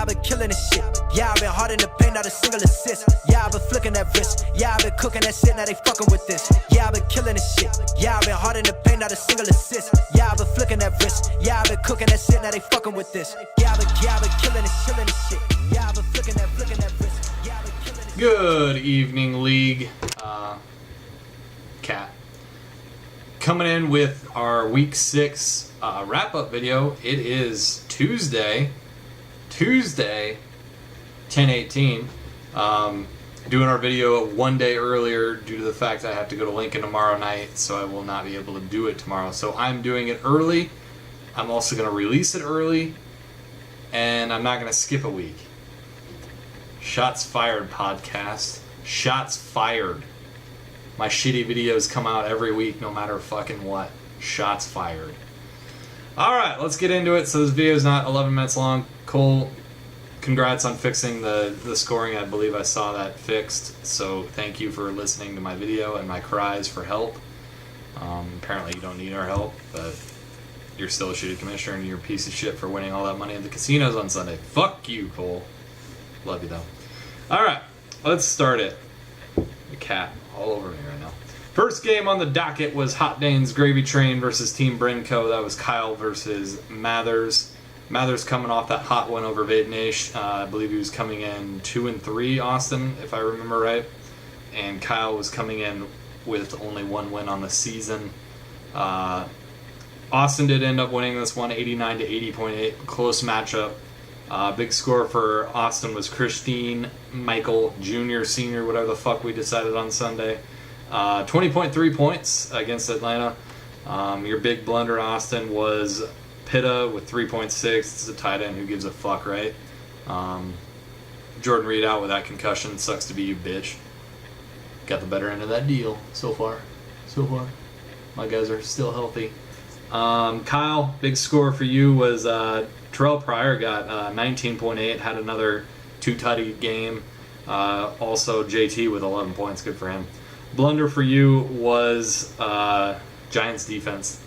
I've been killing this shit. Yeah, I've been hard in the paint, not a single assist. Yeah, I've been flicking that wrist. Yeah, I've been cooking that shit, now they fucking with this. Yeah, I've been killing this shit. Yeah, I've been hard in the paint, not a single assist. Yeah, I've been flicking that wrist. Yeah, I've been cooking that shit, now they fucking with this. Yeah, I've been killing this shit. Yeah, I've been flicking that wrist. Yeah, I've been killing this. Good evening, League. Cat. Coming in with our Week 6 wrap-up video. It is Tuesday, 10/18. Doing our video one day earlier due to the fact I have to go to Lincoln tomorrow night, so I will not be able to do it tomorrow. So I'm doing it early. I'm also going to release it early, and I'm not going to skip a week. Shots fired, podcast. Shots fired. My shitty videos come out every week, no matter fucking what. Shots fired. Alright, let's get into it. So this video is not 11 minutes long. Cole, congrats on fixing the scoring. I believe I saw that fixed. So thank you for listening to my video and my cries for help. Apparently you don't need our help, but you're still a shitty commissioner and you're a piece of shit for winning all that money at the casinos on Sunday. Fuck you, Cole. Love you, though. Alright, let's start it. The cat all over me right now. First game on the docket was Hot Dane's Gravy Train versus Team Brinco. That was Kyle versus Mathers. Mathers coming off that hot win over Vaidnesh. I believe he was coming in 2-3, Austin, if I remember right. And Kyle was coming in with only one win on the season. Austin did end up winning this one, 89 to 80.8. Close matchup. Big score for Austin was Christine Michael Jr., Sr., whatever the fuck we decided on Sunday. 20.3 points against Atlanta. Your big blunder, Austin, was Pitta with 3.6. It's a tight end. Who gives a fuck, right? Jordan Reed out with that concussion. Sucks to be you, bitch. Got the better end of that deal so far. My guys are still healthy. Kyle, big score for you was Terrell Pryor got 19.8, had another two-tutty game. Also, JT with 11 points, good for him. Blunder for you was Giants defense.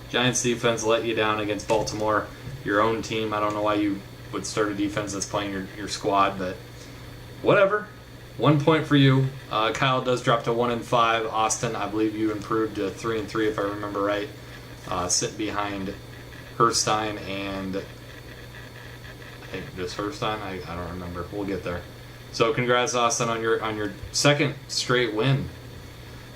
Giants defense let you down against Baltimore, your own team. I don't know why you would start a defense that's playing your squad, but whatever. 1 point for you. Kyle does drop to 1-5. Austin, I believe you improved to 3-3 if I remember right. Sitting behind Herstein and I think just Herstein. I don't remember. We'll get there. So congrats, Austin, on your second straight win.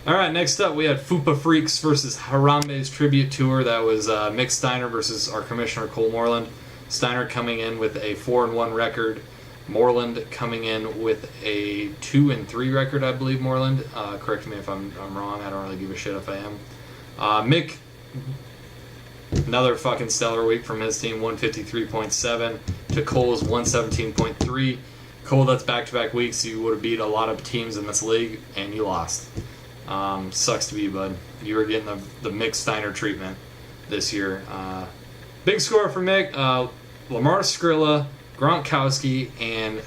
All right, next up we had Fupa Freaks versus Harambe's Tribute Tour. That was Mick Steiner versus our commissioner Cole Moreland. Steiner coming in with a 4-1 record. Moreland coming in with a 2-3 record, I believe. Moreland. Correct me if I'm wrong. I don't really give a shit if I am. Mick. Another fucking stellar week from his team, 153.7 to Cole's 117.3. Cole, that's back-to-back weeks. You would have beat a lot of teams in this league, and you lost. Sucks to be you, bud. You were getting the Mick Steiner treatment this year. Big score for Mick. Lamar Skrilla, Gronkowski, and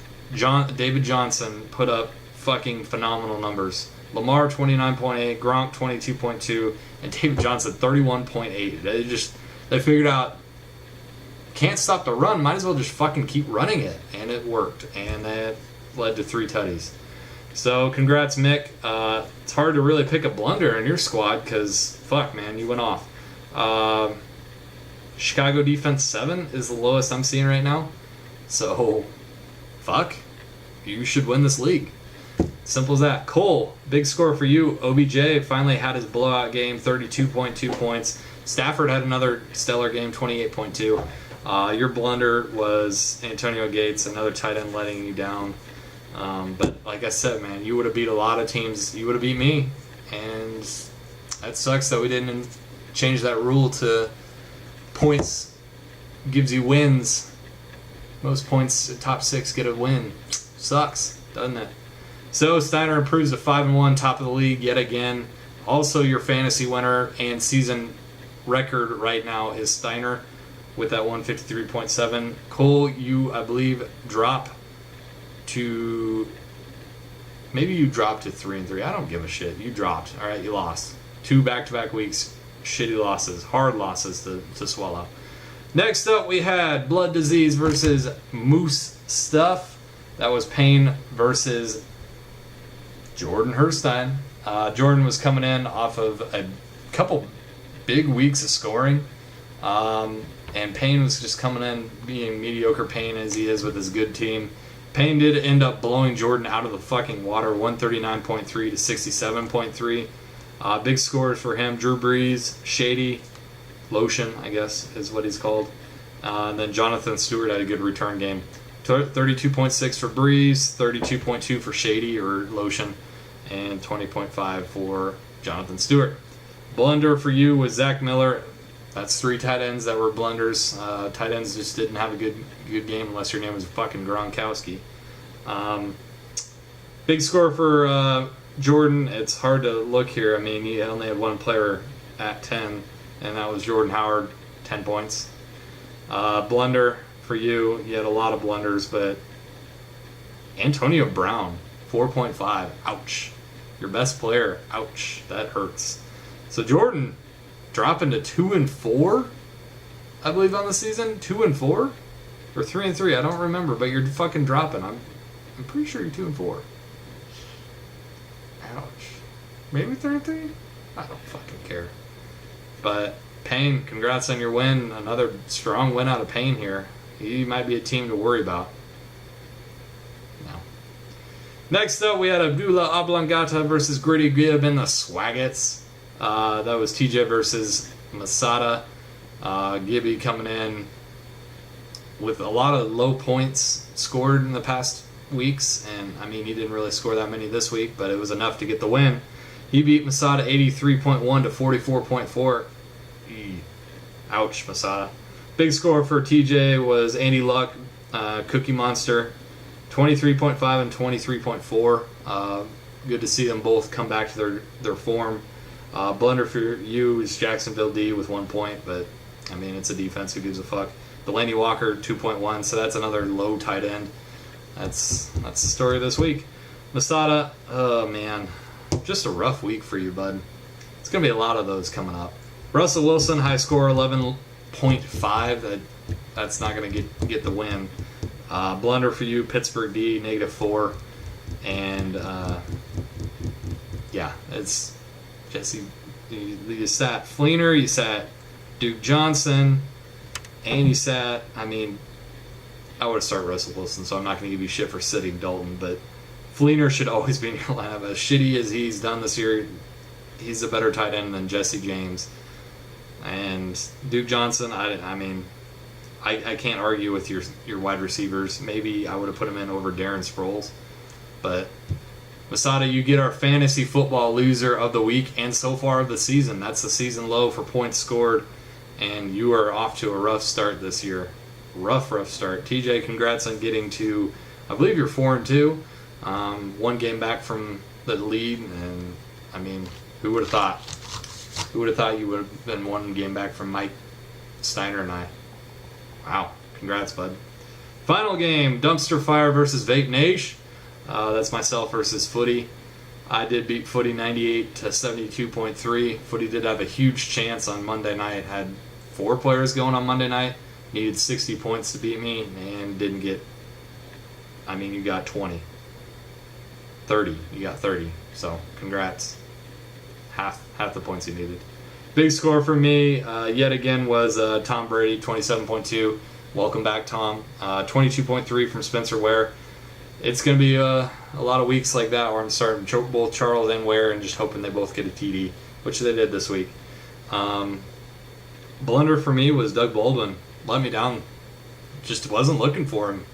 David Johnson put up fucking phenomenal numbers. Lamar 29.8, Gronk 22.2, and David Johnson 31.8. They figured out can't stop the run, might as well just fucking keep running it, and it worked, and that led to 3 tutties. So congrats, Mick. It's hard to really pick a blunder in your squad because fuck, man, you went off. Chicago defense 7 is the lowest I'm seeing right now. So fuck, you should win this league. Simple as that. Cole, big score for you. OBJ finally had his blowout game, 32.2 points. Stafford had another stellar game, 28.2. Your blunder was Antonio Gates, another tight end letting you down. But like I said, man, you would have beat a lot of teams. You would have beat me. And that sucks that we didn't change that rule to points gives you wins. Most points, top 6 get a win. Sucks, doesn't it? So Steiner improves to 5-1, top of the league yet again. Also, your fantasy winner and season record right now is Steiner with that 153.7. Cole, you, I believe, drop to... Maybe you dropped to 3-3. I don't give a shit. You dropped. All right, you lost. 2 back-to-back weeks. Shitty losses. Hard losses to swallow. Next up, we had Blood Disease versus Moose Stuff. That was Payne versus Jordan Herstein. Jordan was coming in off of a couple big weeks of scoring. And Payne was just coming in being mediocre Payne as he is with his good team. Payne did end up blowing Jordan out of the fucking water, 139.3 to 67.3. Big scores for him. Drew Brees, Shady, Lotion, I guess is what he's called. And then Jonathan Stewart had a good return game. 32.6 for Brees, 32.2 for Shady or Lotion, and 20.5 for Jonathan Stewart. Blunder for you was Zach Miller. That's 3 tight ends that were blunders. Tight ends just didn't have a good game unless your name was fucking Gronkowski. Big score for Jordan. It's hard to look here. I mean, he only had one player at 10, and that was Jordan Howard, 10 points. Blunder for you. You had a lot of blunders, but Antonio Brown, 4.5. Ouch. Your best player. Ouch. That hurts. So Jordan dropping to 2-4, I believe, on the season. 2-4 or 3-3. I don't remember, but you're fucking dropping. I'm pretty sure you're 2-4. Ouch. Maybe 3-3. I don't fucking care. But Payne, congrats on your win. Another strong win out of Payne here. He might be a team to worry about. No. Next up, we had Abdullah Oblongata versus Gritty Gibb in the Swaggets. That was TJ versus Masada. Gibby coming in with a lot of low points scored in the past weeks, and I mean, he didn't really score that many this week, but it was enough to get the win. He beat Masada 83.1 to 44.4. Ouch, Masada. Big score for TJ was Andy Luck, Cookie Monster, 23.5 and 23.4. Good to see them both come back to their form. Blunder for you is Jacksonville D with 1 point, but I mean, it's a defense. Who gives a fuck? Delaney Walker, 2.1, so that's another low tight end. That's the story of this week. Masada, oh man, just a rough week for you, bud. It's going to be a lot of those coming up. Russell Wilson, high score, 11.5. That's not going to get the win. Blunder for you, Pittsburgh D, -4. And, yeah, it's Jesse. You sat Fleener, you sat Duke Johnson, and you sat, I mean, I would have started Russell Wilson, so I'm not going to give you shit for sitting Dalton, but Fleener should always be in your lineup. As shitty as he's done this year, he's a better tight end than Jesse James. And Duke Johnson, I mean, I can't argue with your wide receivers. Maybe I would have put him in over Darren Sproles. But Masada, you get our fantasy football loser of the week and so far of the season. That's the season low for points scored. And you are off to a rough start this year. Rough start. TJ, congrats on getting to, I believe you're 4-2. 1 game back from the lead. And, I mean, who would have thought? Who would have thought you would have been 1 game back from Mike Steiner and I? Wow. Congrats, bud. Final game, Dumpster Fire versus Vape Nation. That's myself versus Footy. I did beat Footy 98 to 72.3. Footy did have a huge chance on Monday night. Had 4 players going on Monday night. Needed 60 points to beat me and didn't get. I mean, you got 20. 30. You got 30. So, congrats. Half the points you needed. Big score for me, yet again, was Tom Brady, 27.2. Welcome back, Tom. 22.3 from Spencer Ware. It's going to be a lot of weeks like that where I'm starting both Charles and Ware and just hoping they both get a TD, which they did this week. Blunder for me was Doug Baldwin. Let me down. Just wasn't looking for him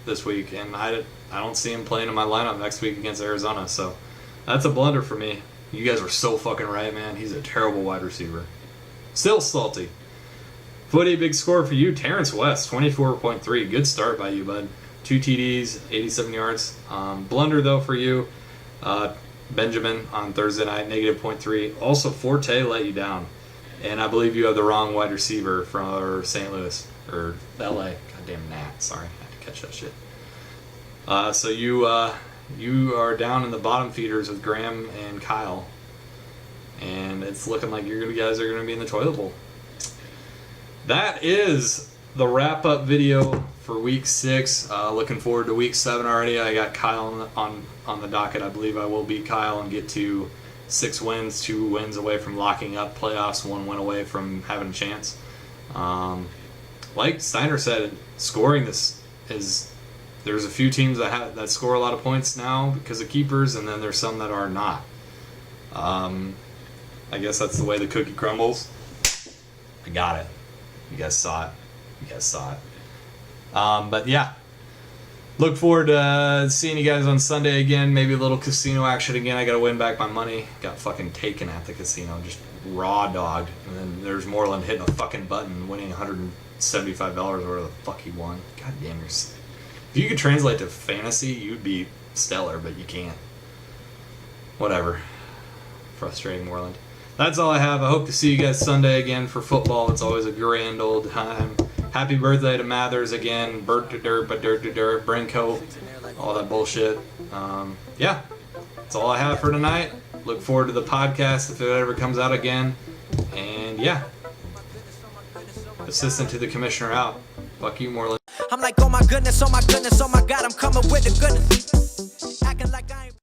this week, and I don't see him playing in my lineup next week against Arizona, so that's a blunder for me. You guys were so fucking right, man. He's a terrible wide receiver. Still salty. Footy, big score for you. Terrence West, 24.3. Good start by you, bud. 2 TDs, 87 yards. Blunder, though, for you. Benjamin on Thursday night, -0.3. Also, Forte let you down. And I believe you have the wrong wide receiver for St. Louis. Or LA. Goddamn Nat. Sorry, I had to catch that shit. So you are down in the bottom feeders with Graham and Kyle. And it's looking like you guys are going to be in the toilet bowl. That is the wrap-up video for week 6. Looking forward to week 7 already. I got Kyle on the docket. I believe I will beat Kyle and get to 6 wins, 2 wins away from locking up playoffs, 1 win away from having a chance. Like Steiner said, scoring this is, there's a few teams that score a lot of points now because of keepers, and then there's some that are not. I guess that's the way the cookie crumbles. I got it. You guys saw it. But yeah, look forward to seeing you guys on Sunday again. Maybe a little casino action again. I gotta win back my money. Got fucking taken at the casino, just raw dogged. And then there's Moreland hitting a fucking button, winning $175 or whatever the fuck he won. God damn, if you could translate to fantasy, you'd be stellar, but you can't. Whatever. Frustrating, Moreland. That's all I have. I hope to see you guys Sunday again for football. It's always a grand old time. Happy birthday to Mathers again. Brinko. All that bullshit. Yeah. That's all I have for tonight. Look forward to the podcast if it ever comes out again. And yeah. Assistant to the commissioner out. Fuck you, Moreland. I'm like, oh my goodness, oh my goodness, oh my God, I'm coming with the goodness. Acting like I ain't